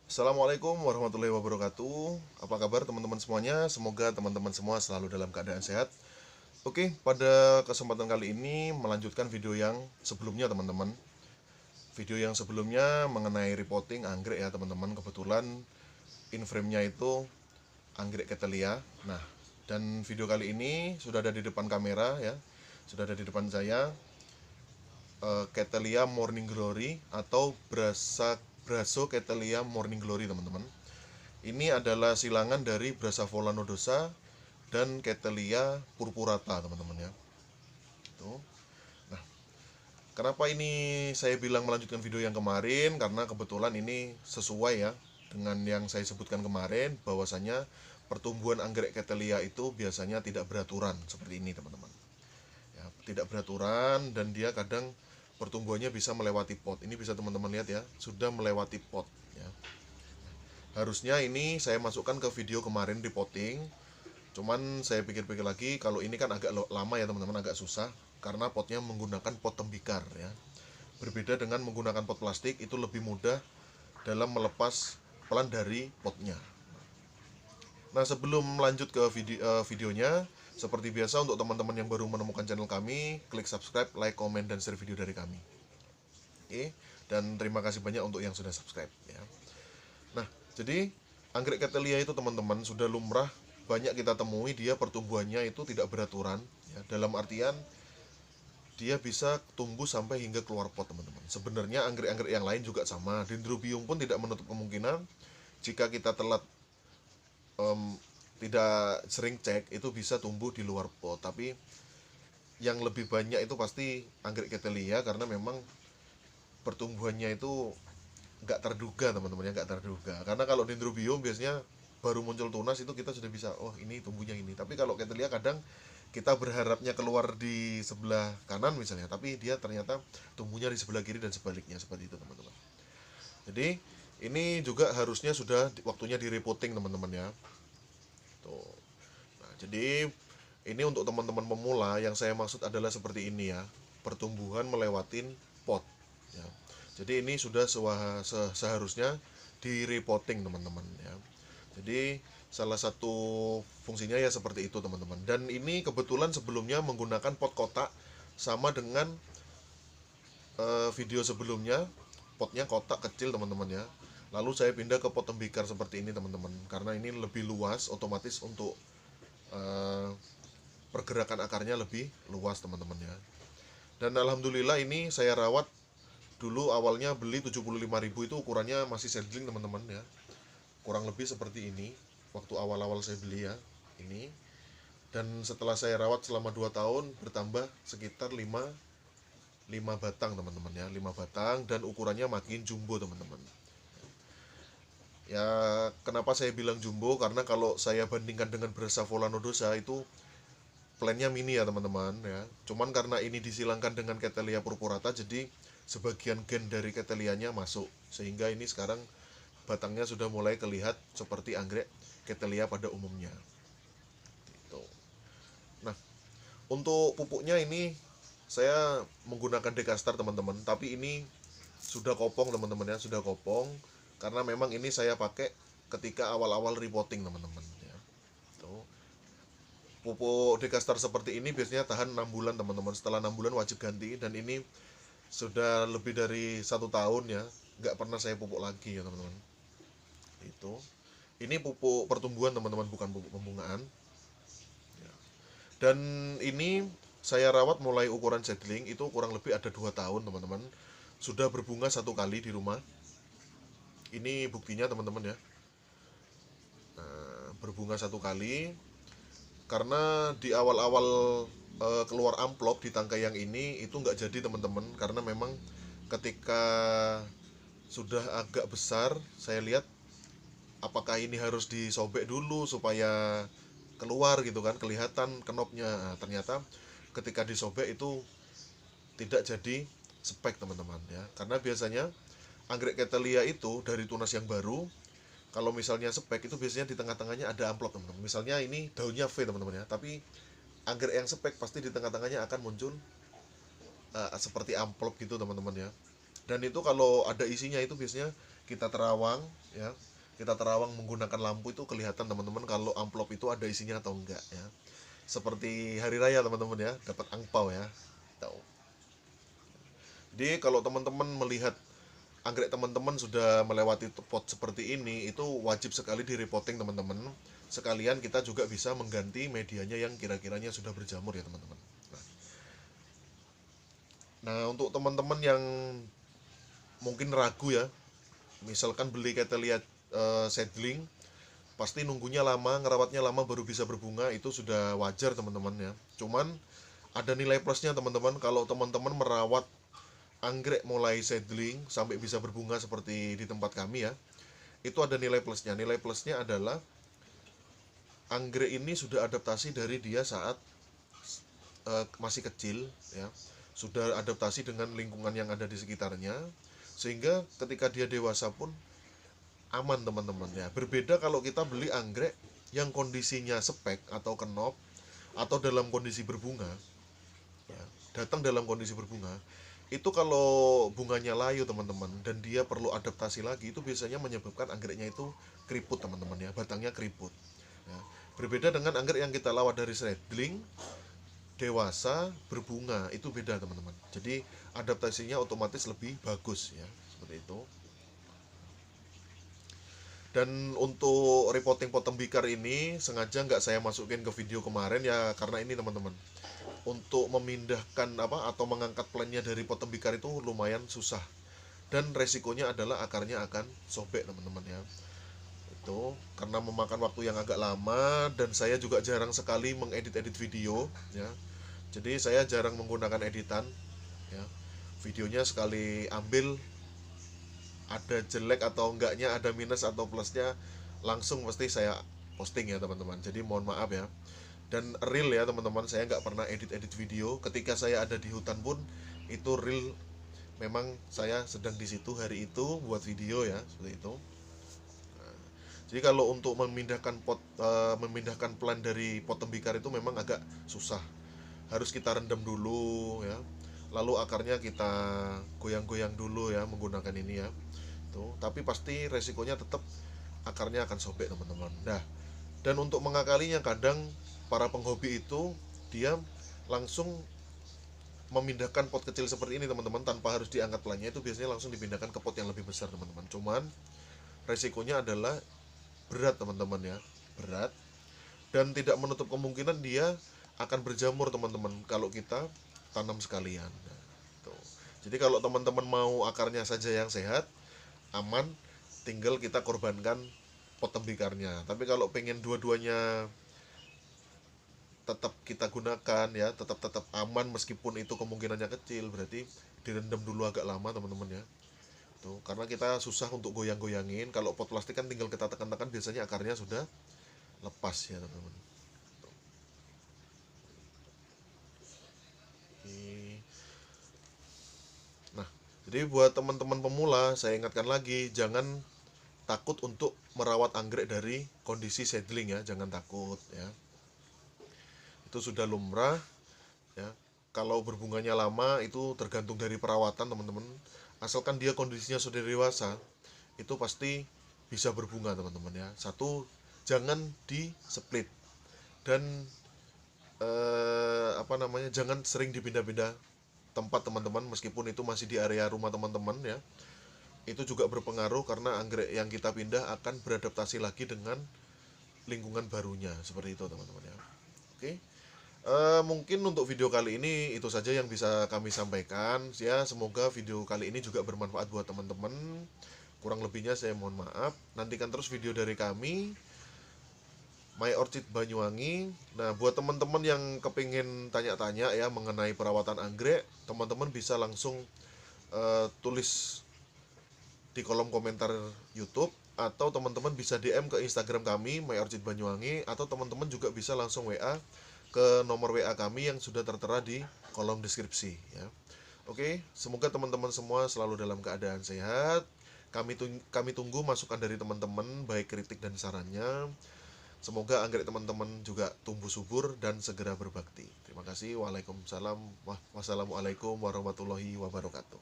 Assalamualaikum warahmatullahi wabarakatuh. Apa kabar teman-teman semuanya? Semoga teman-teman semua selalu dalam keadaan sehat. Oke, pada kesempatan kali ini melanjutkan video yang sebelumnya teman-teman. Video yang sebelumnya mengenai repotting anggrek ya teman-teman. Kebetulan in frame-nya itu anggrek Cattleya. Nah, dan video kali ini sudah ada di depan kamera ya. Sudah ada di depan saya Cattleya Morning Glory atau Brasso Cattleya Morning Glory teman-teman. Ini adalah silangan dari Brassavola nodosa dan Cattleya purpurata teman-teman ya. Tuh. Nah, kenapa ini saya bilang melanjutkan video yang kemarin? Karena kebetulan ini sesuai ya dengan yang saya sebutkan kemarin, bahwasanya pertumbuhan anggrek Cattleya itu biasanya tidak beraturan seperti ini teman-teman. Ya, tidak beraturan dan dia kadang pertumbuhannya bisa melewati pot. Ini bisa teman-teman lihat ya, sudah melewati pot ya. Harusnya ini saya masukkan ke video kemarin repotting. Cuman saya pikir-pikir lagi, kalau ini kan agak lama ya teman-teman, agak susah karena potnya menggunakan pot tembikar ya. Berbeda dengan menggunakan pot plastik, itu lebih mudah dalam melepas pelan dari potnya. Nah, sebelum lanjut ke videonya, seperti biasa untuk teman-teman yang baru menemukan channel kami, klik subscribe, like, komen, dan share video dari kami. Oke, dan terima kasih banyak untuk yang sudah subscribe ya. Nah, jadi anggrek Cattleya itu teman-teman sudah lumrah banyak kita temui, dia pertumbuhannya itu tidak beraturan ya. Dalam artian dia bisa tumbuh sampai hingga keluar pot teman-teman. Sebenarnya anggrek-anggrek yang lain juga sama. Dendrobium pun tidak menutup kemungkinan jika kita telat tidak sering cek itu bisa tumbuh di luar pot. Tapi yang lebih banyak itu pasti anggrek Cattleya karena memang pertumbuhannya itu nggak terduga teman-teman ya, nggak terduga. Karena kalau dendrobium biasanya baru muncul tunas itu kita sudah bisa, oh ini tumbuhnya ini. Tapi kalau Cattleya kadang kita berharapnya keluar di sebelah kanan misalnya, tapi dia ternyata tumbuhnya di sebelah kiri dan sebaliknya, seperti itu teman-teman. Jadi ini juga harusnya sudah waktunya di repotting teman-teman ya. Tuh. Nah, jadi ini untuk teman-teman pemula, yang saya maksud adalah seperti ini ya, pertumbuhan melewatin pot ya. Jadi ini sudah seharusnya di repotting teman-teman ya. Jadi salah satu fungsinya ya seperti itu teman-teman. Dan ini kebetulan sebelumnya menggunakan pot kotak, sama dengan video sebelumnya potnya kotak kecil teman-teman ya. Lalu saya pindah ke pot tembikar seperti ini teman-teman, karena ini lebih luas, otomatis untuk eh, pergerakan akarnya lebih luas teman-teman ya. Dan alhamdulillah ini saya rawat dulu, awalnya beli 75.000 itu ukurannya masih seedling teman-teman ya. Kurang lebih seperti ini waktu awal-awal saya beli ya. Ini. Dan setelah saya rawat selama 2 tahun bertambah sekitar 5 batang teman-teman ya, 5 batang, dan ukurannya makin jumbo teman-teman. Ya, kenapa saya bilang jumbo? Karena kalau saya bandingkan dengan Brassavola nodosa itu plannya mini ya teman-teman ya. Cuman karena ini disilangkan dengan Cattleya purpurata, jadi sebagian gen dari Cattleya-nya masuk, sehingga ini sekarang batangnya sudah mulai terlihat seperti anggrek Cattleya pada umumnya. Gitu. Nah, untuk pupuknya ini saya menggunakan Dekastar teman-teman, tapi ini sudah kopong teman-teman ya, sudah kopong karena memang ini saya pakai ketika awal-awal repotting teman-teman ya. Tuh. Pupuk Dekastar seperti ini biasanya tahan 6 bulan teman-teman. Setelah 6 bulan wajib ganti, dan ini sudah lebih dari 1 tahun ya, nggak pernah saya pupuk lagi ya teman-teman. Itu. Ini pupuk pertumbuhan teman-teman, bukan pupuk pembungaan. Ya. Dan ini saya rawat mulai ukuran seedling itu kurang lebih ada 2 tahun teman-teman. Sudah berbunga 1 kali di rumah. Ini buktinya teman-teman ya. Nah, berbunga 1 kali. Karena di awal-awal keluar amplop di tangkai yang ini itu nggak jadi teman-teman, karena memang ketika sudah agak besar saya lihat apakah ini harus disobek dulu supaya keluar gitu kan, kelihatan kenopnya. Nah, ternyata ketika disobek itu tidak jadi spek teman-teman ya, karena biasanya anggrek Cattleya itu dari tunas yang baru, kalau misalnya spek itu biasanya di tengah-tengahnya ada amplop teman-teman. Misalnya ini daunnya V teman-teman ya, tapi anggrek yang spek pasti di tengah-tengahnya akan muncul seperti amplop gitu teman-teman ya. Dan itu kalau ada isinya itu biasanya kita terawang ya, kita terawang menggunakan lampu itu kelihatan teman-teman kalau amplop itu ada isinya atau enggak ya. Seperti hari raya teman-teman ya, dapat angpau ya. Tahu. Jadi kalau teman-teman melihat anggrek teman-teman sudah melewati pot seperti ini, itu wajib sekali di repotting teman-teman. Sekalian kita juga bisa mengganti medianya yang kira-kiranya sudah berjamur ya teman-teman. Nah, untuk teman-teman yang mungkin ragu ya, misalkan beli Cattleya seedling, pasti nunggunya lama, ngerawatnya lama baru bisa berbunga, itu sudah wajar teman-teman ya. Cuman ada nilai plusnya teman-teman kalau teman-teman merawat anggrek mulai seedling sampai bisa berbunga seperti di tempat kami ya. Itu ada nilai plusnya. Nilai plusnya adalah anggrek ini sudah adaptasi dari dia saat masih kecil ya. Sudah adaptasi dengan lingkungan yang ada di sekitarnya, sehingga ketika dia dewasa pun aman teman-teman ya. Berbeda kalau kita beli anggrek yang kondisinya spek atau kenop atau dalam kondisi berbunga ya, datang dalam kondisi berbunga, itu kalau bunganya layu teman-teman dan dia perlu adaptasi lagi, itu biasanya menyebabkan anggreknya itu keriput teman-teman ya, batangnya keriput ya. Berbeda dengan anggrek yang kita rawat dari seedling dewasa berbunga, itu beda teman-teman. Jadi adaptasinya otomatis lebih bagus ya, seperti itu. Dan untuk repotting pot tembikar ini sengaja nggak saya masukin ke video kemarin ya, karena ini teman-teman, untuk memindahkan atau mengangkat plannya dari pot tembikar itu lumayan susah, dan resikonya adalah akarnya akan sobek teman-teman ya. Itu karena memakan waktu yang agak lama, dan saya juga jarang sekali mengedit-edit video ya. Jadi saya jarang menggunakan editan ya. Videonya sekali ambil ada jelek atau enggaknya, ada minus atau plusnya, langsung pasti saya posting ya teman-teman. Jadi mohon maaf ya. Dan real ya teman-teman, saya nggak pernah edit-edit video. Ketika saya ada di hutan pun itu real, memang saya sedang di situ hari itu buat video ya, seperti itu. Nah, jadi kalau untuk memindahkan plant dari pot tembikar itu memang agak susah. Harus kita rendam dulu ya, lalu akarnya kita goyang-goyang dulu ya menggunakan ini ya. Tuh, tapi pasti resikonya tetap akarnya akan sobek teman-teman. Nah, dan untuk mengakalinya kadang para penghobi itu dia langsung memindahkan pot kecil seperti ini teman-teman, tanpa harus diangkat pelannya, itu biasanya langsung dipindahkan ke pot yang lebih besar teman-teman. Cuman resikonya adalah berat teman-teman ya, berat, dan tidak menutup kemungkinan dia akan berjamur teman-teman kalau kita tanam sekalian. Nah, tuh. Jadi kalau teman-teman mau akarnya saja yang sehat, aman, tinggal kita korbankan pot tembikarnya. Tapi kalau pengen dua-duanya tetap kita gunakan ya, tetap aman meskipun itu kemungkinannya kecil, berarti direndam dulu agak lama teman-teman ya. Tuh, karena kita susah untuk goyang-goyangin. Kalau pot plastik kan tinggal kita tekan-tekan, biasanya akarnya sudah lepas ya teman-teman. Nah, jadi buat teman-teman pemula, saya ingatkan lagi, jangan takut untuk merawat anggrek dari kondisi seedling ya, jangan takut ya. Itu sudah lumrah ya. Kalau berbunganya lama itu tergantung dari perawatan teman-teman. Asalkan dia kondisinya sudah dewasa, itu pasti bisa berbunga teman-teman ya. Satu, jangan di split, dan jangan sering dipindah-pindah tempat teman-teman, meskipun itu masih di area rumah teman-teman ya. Itu juga berpengaruh karena anggrek yang kita pindah akan beradaptasi lagi dengan lingkungan barunya, seperti itu teman-teman ya. Oke. Mungkin untuk video kali ini itu saja yang bisa kami sampaikan ya. Semoga video kali ini juga bermanfaat buat teman-teman. Kurang lebihnya saya mohon maaf. Nantikan terus video dari kami, My Orchid Banyuwangi. Nah, buat teman-teman yang kepingin tanya-tanya ya mengenai perawatan anggrek, teman-teman bisa langsung tulis di kolom komentar YouTube, atau teman-teman bisa DM ke Instagram kami My Orchid Banyuwangi, atau teman-teman juga bisa langsung WA ke nomor WA kami yang sudah tertera di kolom deskripsi ya. Oke, semoga teman-teman semua selalu dalam keadaan sehat. Kami tunggu masukan dari teman-teman, baik kritik dan sarannya. Semoga anggrek teman-teman juga tumbuh subur dan segera berbakti. Terima kasih. Wassalamualaikum warahmatullahi wabarakatuh.